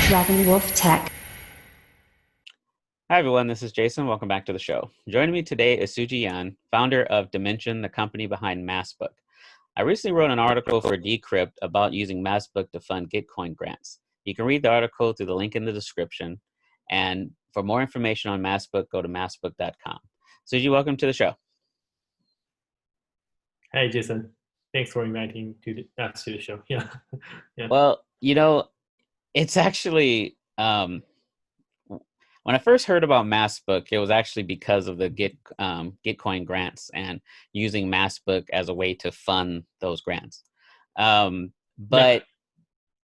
Dragon Wolf Tech. Hi, everyone. This is Jason. Welcome back to the show. Joining me today is Suji Yan, founder of Dimension, the company behind Massbook. I recently wrote an article for Decrypt about using Massbook to fund Gitcoin grants. You can read the article through the link in the description. And for more information on Massbook, go to massbook.com. Suji, welcome to the show. Hey, Jason. Thanks for inviting us to the show. Yeah. Well, it's actually... when I first heard about Massbook, it was actually because of the Gitcoin grants and using Massbook as a way to fund those grants. But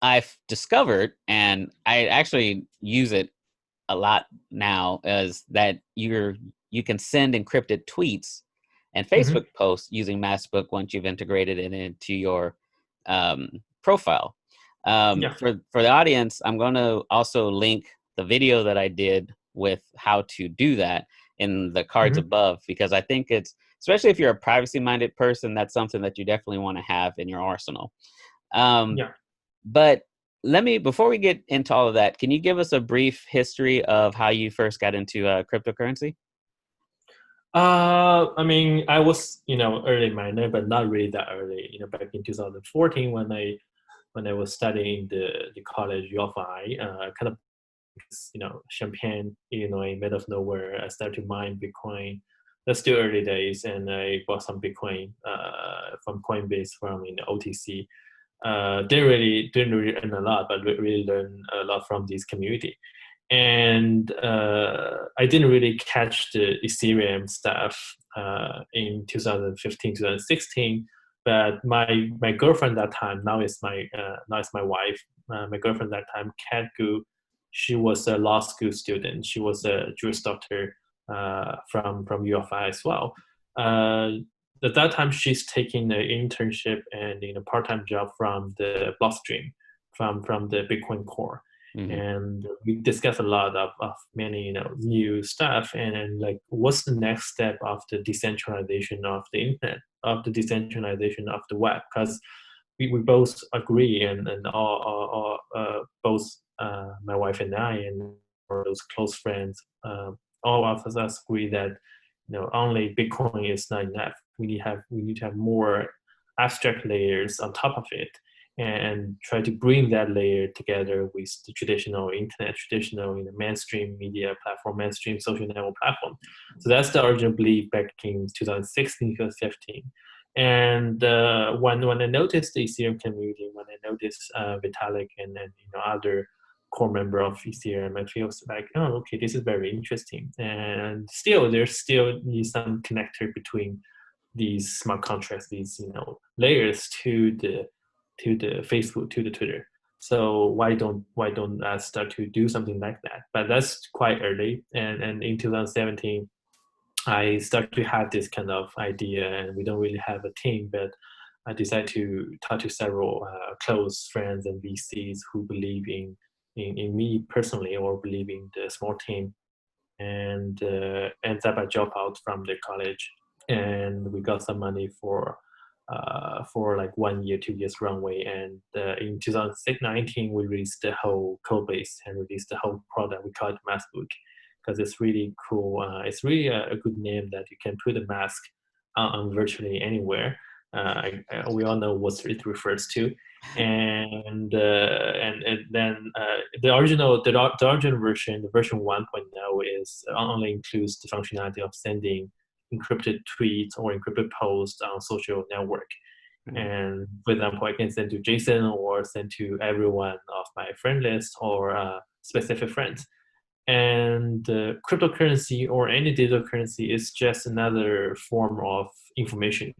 I've discovered, and I actually use it a lot now, is that you can send encrypted tweets and Facebook posts using Massbook once you've integrated it into your profile. For the audience, I'm going to also link the video that I did with how to do that in the cards above, because I think it's, especially if you're a privacy-minded person, that's something that you definitely want to have in your arsenal. But before we get into all of that, can you give us a brief history of how you first got into cryptocurrency? I mean, I was, early miner, but not really that early. Back in 2014, when I was studying the college UFI, kind of, Champaign, Illinois, middle of nowhere. I started to mine Bitcoin. That's still early days, and I bought some Bitcoin from Coinbase, from OTC. Didn't really earn a lot, but really learned a lot from this community. And I didn't really catch the Ethereum stuff in 2015, 2016. But my girlfriend that time, now it's my wife. My girlfriend that time, Kat Gu, she was a law school student. She was a Juris Doctor from UFI as well. At that time, she's taking an internship and part-time job from the Blockstream, from the Bitcoin Core. And we discussed a lot of many new stuff, and like what's the next step of the decentralization of the internet, of the decentralization of the web, because we both agree, and all both my wife and I and those close friends, all of us agree that only Bitcoin is not enough. We need to have more abstract layers on top of it, and try to bring that layer together with the traditional internet, traditional mainstream media platform, mainstream social network platform. So that's the original belief back in 2016, 2015. And when I noticed the Ethereum community, when I noticed Vitalik and other core member of Ethereum, I feel like, oh, okay, this is very interesting. And still, there's still needs some connector between these smart contracts, these layers to the Facebook, to the Twitter. So why don't I start to do something like that? But that's quite early. And in 2017, I started to have this kind of idea, and we don't really have a team, but I decided to talk to several close friends and VCs who believe in me personally, or believe in the small team, and ends up I dropped out from the college, and we got some money for like 1 year, 2 years runway. And in 2019, we released the whole code base and released the whole product. We call it Massbook, because it's really cool. It's really a good name that you can put a mask on virtually anywhere. We all know what it refers to. And then the original version, the version 1.0, is only includes the functionality of sending encrypted tweets or encrypted posts on social network. And for example, I can send to Jason or send to everyone of my friend list, or specific friends. And cryptocurrency or any digital currency is just another form of information.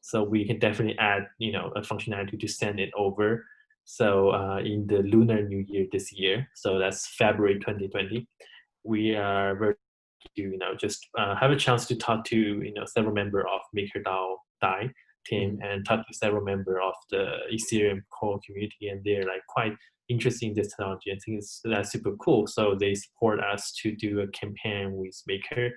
So we can definitely add, a functionality to send it over. So in the Lunar New Year this year, so that's February 2020, we are very just have a chance to talk to several members of MakerDAO DAI team, and talk to several members of the Ethereum core community, and they're like quite interested in this technology. I think that's super cool. So they support us to do a campaign with Maker,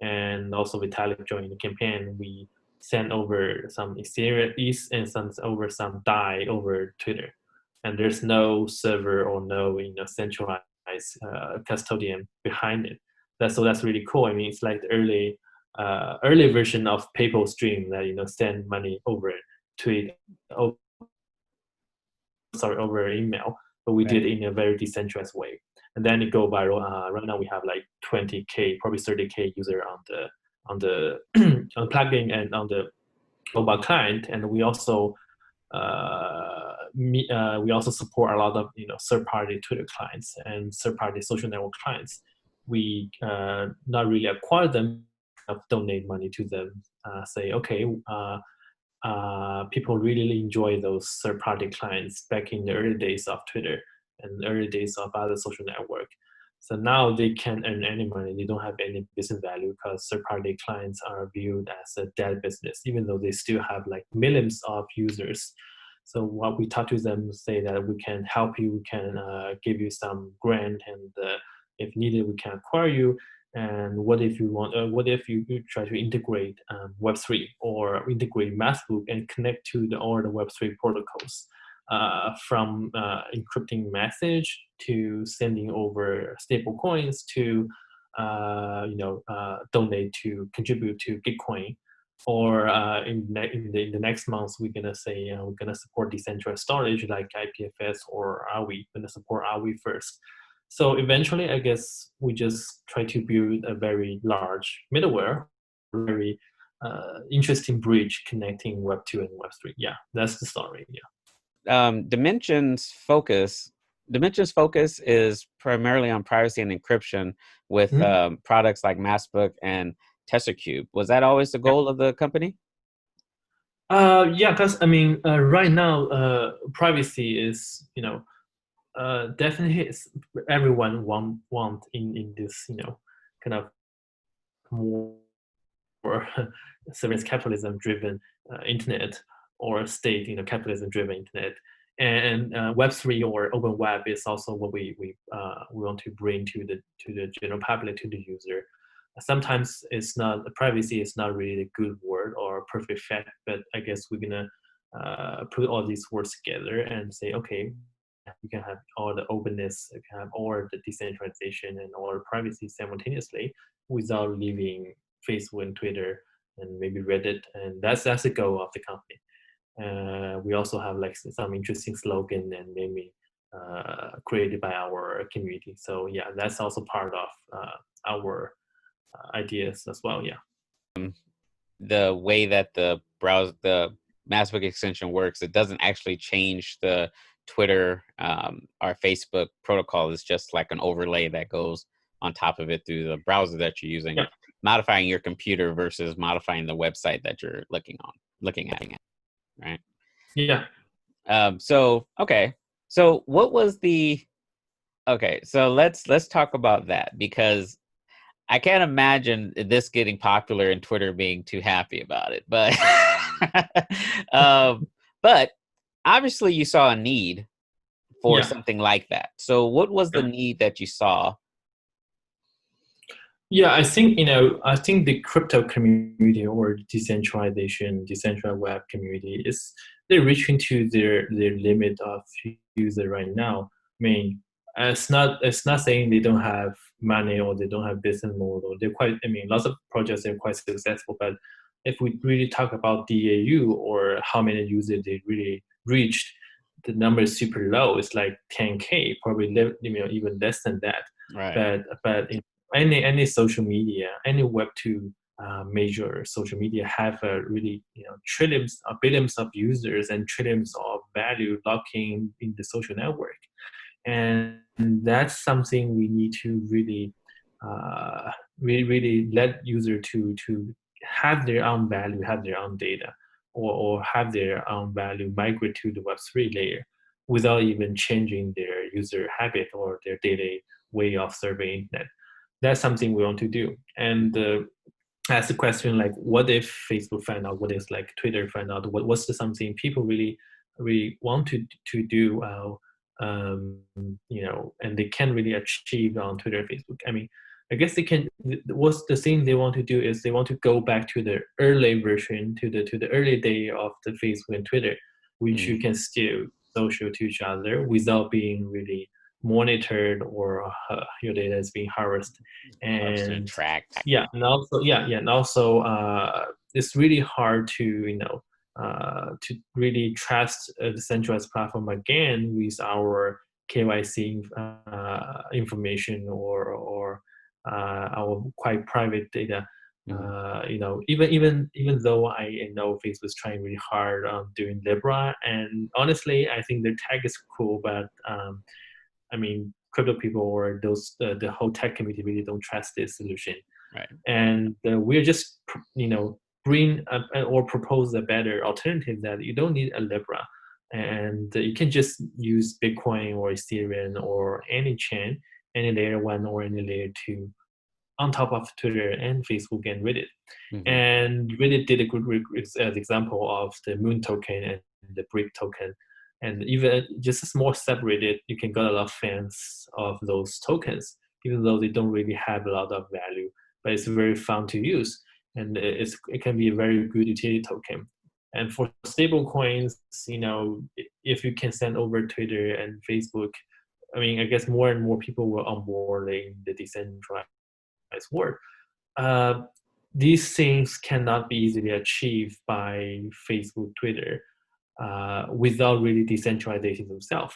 and also Vitalik joined the campaign. We sent over some Ethereum ETH and sent over some DAI over Twitter. and there's no server or no centralized custodian behind it. That's really cool. I mean, it's like the early version of PayPal stream that send money over tweet, oh, sorry, over email, but we did it in a very decentralized way, and then it go viral. Right now we have like 20K, probably 30K user on the on plugin and on the mobile client, and we also we also support a lot of third-party Twitter clients and third-party social network clients. We not really acquire them, donate money to them. Say okay, people really enjoy those third-party clients back in the early days of Twitter and early days of other social network. So now they can't earn any money. They don't have any business value because third-party clients are viewed as a dead business, even though they still have like millions of users. So what we talk to them, say that we can help you, we can give you some grant, and if needed, we can acquire you. And what if you want? What if you try to integrate Web3 or integrate Massbook and connect to all the Web3 protocols, from encrypting message to sending over stable coins to donate to contribute to Gitcoin, or in the next month we're gonna say we're gonna support decentralized storage like IPFS or Arweave. We're gonna support Arweave first. So eventually, I guess we just try to build a very large middleware, very interesting bridge connecting Web 2 and Web 3. Yeah, that's the story. Yeah. Dimensions focus is primarily on privacy and encryption with products like Massbook and Censorship. Was that always the goal of the company? Yeah, because I mean, right now, privacy is definitely everyone want in this kind of more service capitalism driven internet, or state capitalism driven internet, and Web3 or open web is also what we want to bring to the general public, to the user. Sometimes it's not, privacy is not really a good word or perfect fact, but I guess we're gonna put all these words together and say, okay, you can have all the openness, you can have all the decentralization and all the privacy simultaneously without leaving Facebook and Twitter and maybe Reddit, and that's the goal of the company. We also have like some interesting slogan and maybe created by our community. So yeah, that's also part of our ideas as well. Yeah. The way that the Massbook extension works, it doesn't actually change the Twitter or Facebook protocol. It's just like an overlay that goes on top of it through the browser that you're using, modifying your computer versus modifying the website that you're looking at, right? Yeah. So what was the so let's talk about that, because I can't imagine this getting popular and Twitter being too happy about it. But but obviously you saw a need for something like that. So what was the need that you saw? Yeah, I think the crypto community or decentralized web community they're reaching to their limit of user right now. I mean, it's not saying they don't have money or they don't have business model. They're quite, I mean, lots of projects are quite successful, but if we really talk about DAU or how many users they really reached, the number is super low. It's like 10K, probably even less than that. Right. But in any social media, any Web2 major social media have a really trillions or billions of users and trillions of value locking in the social network, and that's something we need to really really let user to have their own value, have their own data, or have their own value migrate to the Web3 layer without even changing their user habit or their daily way of surveying internet. That's something we want to do. And ask the question like, what if Facebook find out? What if like Twitter find out? What's something people really want to do? And they can really achieve on Twitter, Facebook. I mean, I guess they can. What's the thing they want to do is they want to go back to the early version, to the early day of the Facebook and Twitter, which you can still social to each other without being really monitored or your data is being harvested. Harvested, And tracked. and also it's really hard to to really trust a decentralized platform again with our KYC information or our quite private data. Mhm. Even though I know Facebook is trying really hard on doing Libra, and honestly, I think their tech is cool, but I mean, crypto people or those the whole tech community really don't trust this solution, Right. and we're just bring up or propose a better alternative that you don't need a Libra, and you can just use Bitcoin or Ethereum or any chain, any layer one or any layer two, on top of Twitter and Facebook and Reddit. Mhm. And Reddit did a good example of the Moon token and the Brick token. And even just a small subreddit, you can get a lot of fans of those tokens, even though they don't really have a lot of value. But it's very fun to use, and it can be a very good utility token. And for stable coins, if you can send over Twitter and Facebook, I mean, I guess more and more people will onboard in the decentralized world. Uh, these things cannot be easily achieved by Facebook, Twitter, without really decentralizing themselves.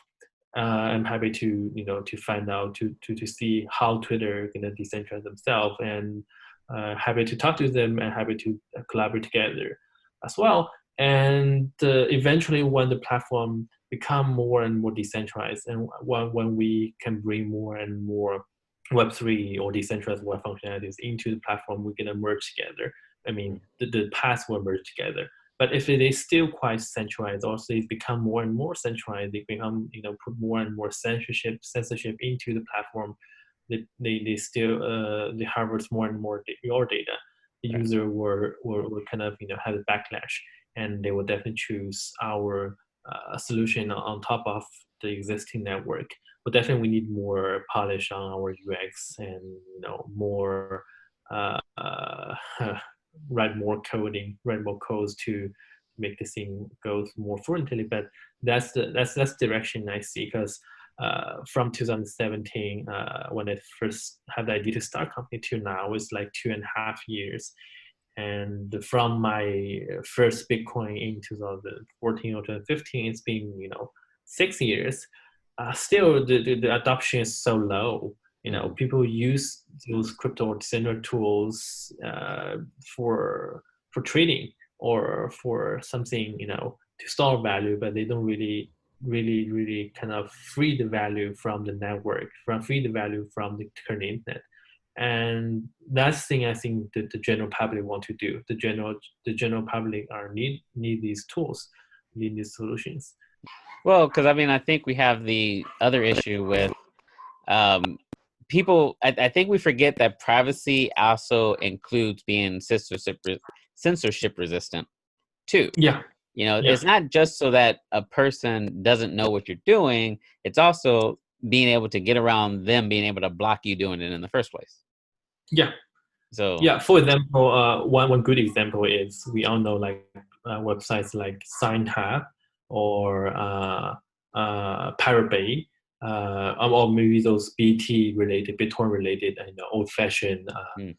I'm happy to to find out to see how Twitter gonna decentralize themselves, and happy to talk to them and happy to collaborate together as well. And eventually, when the platform become more and more decentralized, and when we can bring more and more Web3 or decentralized web functionalities into the platform, we're gonna merge together. I mean, the paths will merge together. But if it is still quite centralized, also they become more and more centralized, they become, put more and more censorship into the platform. They still they harvest more and more your data. The Right. user will kind of have a backlash, and they will definitely choose our solution on top of the existing network. But definitely we need more polish on our UX, and more uh, uh, write more codes to make this thing go more fluently. But that's the direction I see, because from 2017, when I first had the idea to start company to now, it's like 2.5 years. And from my first Bitcoin in 2014 or 2015, it's been 6 years. Still, the adoption is so low. Mhm. People use those crypto or decentralized tools for trading or for something to store value, but they don't really kind of free the value from the network, free the value from the current internet. And that's the thing I think that the general public want to do. The general public need these tools, need these solutions. Well, because I mean, I think we have the other issue with um, people. I think we forget that privacy also includes being censorship resistant too. Yeah, yeah, It's not just so that a person doesn't know what you're doing. It's also being able to get around them being able to block you doing it in the first place. yeah. So, Yeah, for example, one good example is we all know like websites like SignTab or Pirate Bay, or maybe those BT related, Bitcoin related, old fashioned mm,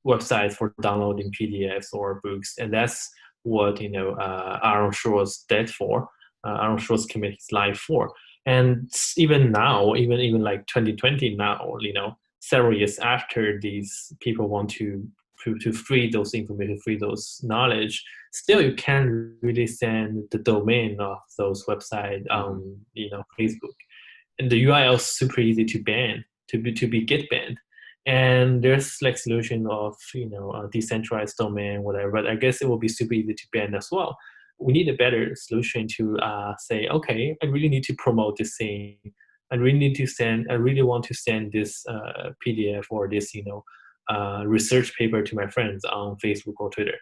websites for downloading PDFs or books, and that's what Aaron Shores dead for. Aaron Shores committed his life for, and even now, even like 2020 now, several years after these people want to free those information, free those knowledge, still you can't really send the domain of those websites mm-hmm. on Facebook, and the URL is super easy to ban, to be get banned. And there's like solution of a decentralized domain, whatever. But I guess it will be super easy to ban as well. We need a better solution to say, okay, I really need to promote this thing. I really want to send this PDF or this research paper to my friends on Facebook or Twitter,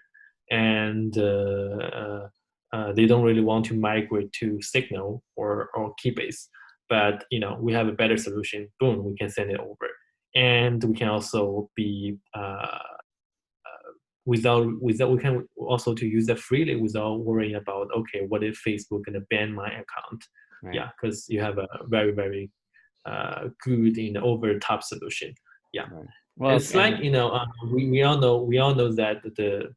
and they don't really want to migrate to Signal or Keybase. But we have a better solution. Boom, we can send it over, and we can also be we can also to use that freely without worrying about, okay, what if Facebook gonna ban my account? Right. Yeah, because you have a very, very good over the top solution. Yeah. Right. Well, it's like, we all know that the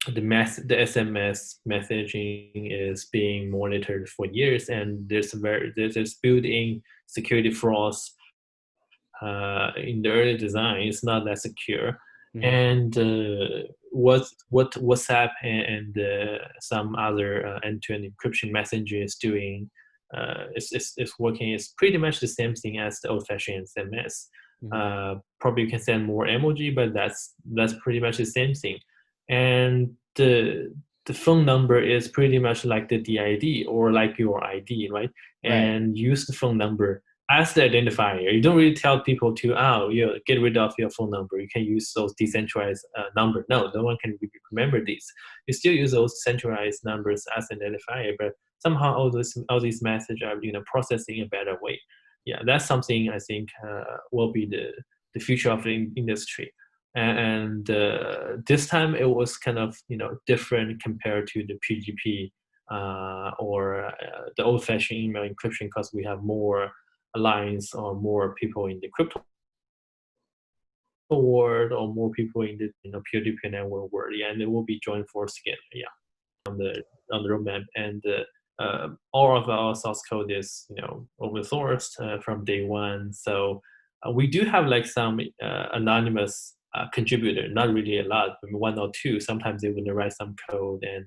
SMS messaging is being monitored for years, and there's built-in security flaws in the early design. It's not that secure. Mm-hmm. And what WhatsApp and some other end-to-end encryption messenger is doing is working. It's pretty much the same thing as the old-fashioned SMS. Mm-hmm. Probably you can send more emoji, but that's pretty much the same thing. And the phone number is pretty much like the DID or like your ID, right? And use the phone number as the identifier. You don't really tell people to get rid of your phone number. You can use those decentralized number. No one can remember these. You still use those centralized numbers as an identifier, but somehow all these messages are processed in a better way. Yeah, that's something I think will be the future of the industry. And this time it was kind of different compared to the PGP or the old-fashioned email encryption, because we have more alliance or more people in the crypto world or more people in the peer-to-peer network world. Yeah, and it will be joined force again. Yeah, on the roadmap. And all of our source code is open sourced from day one. So we do have like some anonymous contributor, not really a lot, but one or two. Sometimes they're going to write some code, and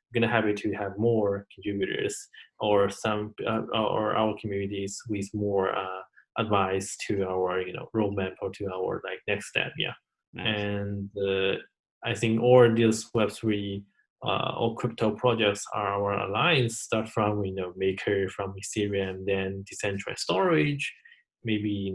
we're going to happy to have more contributors or some or our communities with more advice to our roadmap or to our like next step. Yeah. Nice. And I think all these Web3 or crypto projects are our alliance. Start from Maker, from Ethereum, then decentralized storage, maybe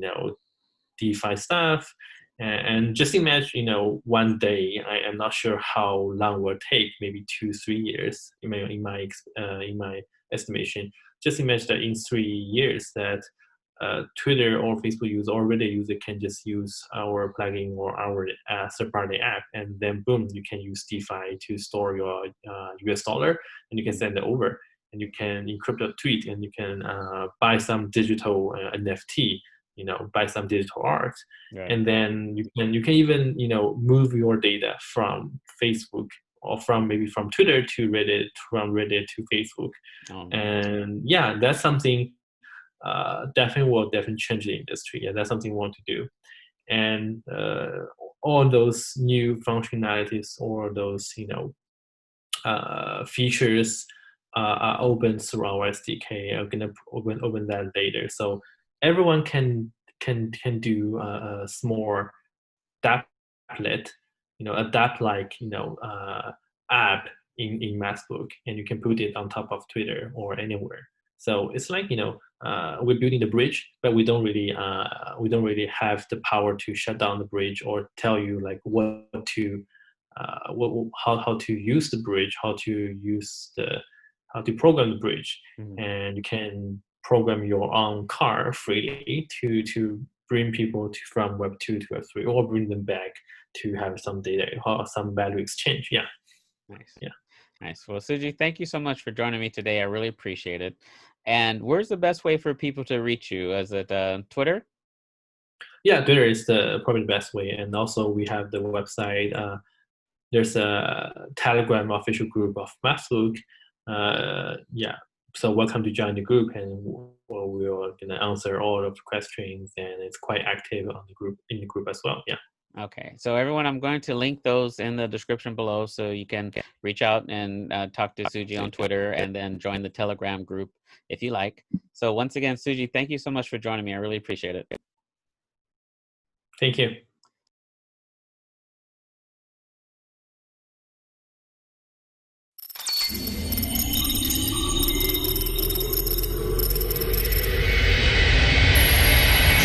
DeFi stuff. And just imagine, one day, I am not sure how long it will take, maybe 2-3 years in my estimation. Just imagine that in 3 years that Twitter or Facebook user can just use our plugin or our third-party app, and then boom, you can use DeFi to store your US dollar, and you can send it over, and you can encrypt a tweet, and you can buy some digital NFT, buy some digital art, right. And then you can even move your data from Facebook or from Twitter to Reddit, from Reddit to Facebook. And yeah, that's something definitely change the industry, and that's something we want to do. And all those new functionalities or those features are open through our SDK. I'm gonna open that later, so everyone can do a small applet, adapt like app in Massbook, and you can put it on top of Twitter or anywhere. So it's like we're building the bridge, but we don't really have the power to shut down the bridge or tell you like how to use the bridge, how to program the bridge. Mm-hmm. And you can program your own car freely to bring people from Web 2 to Web 3, or bring them back to have some data or some value exchange. Yeah. Nice. Yeah. Nice. Well, Suji, thank you so much for joining me today. I really appreciate it. And where's the best way for people to reach you? Is it Twitter? Yeah, Twitter is probably the best way. And also we have the website. There's a Telegram official group of Massbook. Yeah. So welcome to join the group, and we're gonna answer all of the questions, and it's quite active in the group as well. Yeah. Okay, so everyone, I'm going to link those in the description below, so you can reach out and talk to Suji on Twitter, and then join the Telegram group if you like. So once again, Suji, thank you so much for joining me. I really appreciate it. Thank you.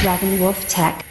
Dragon Wolf Tech.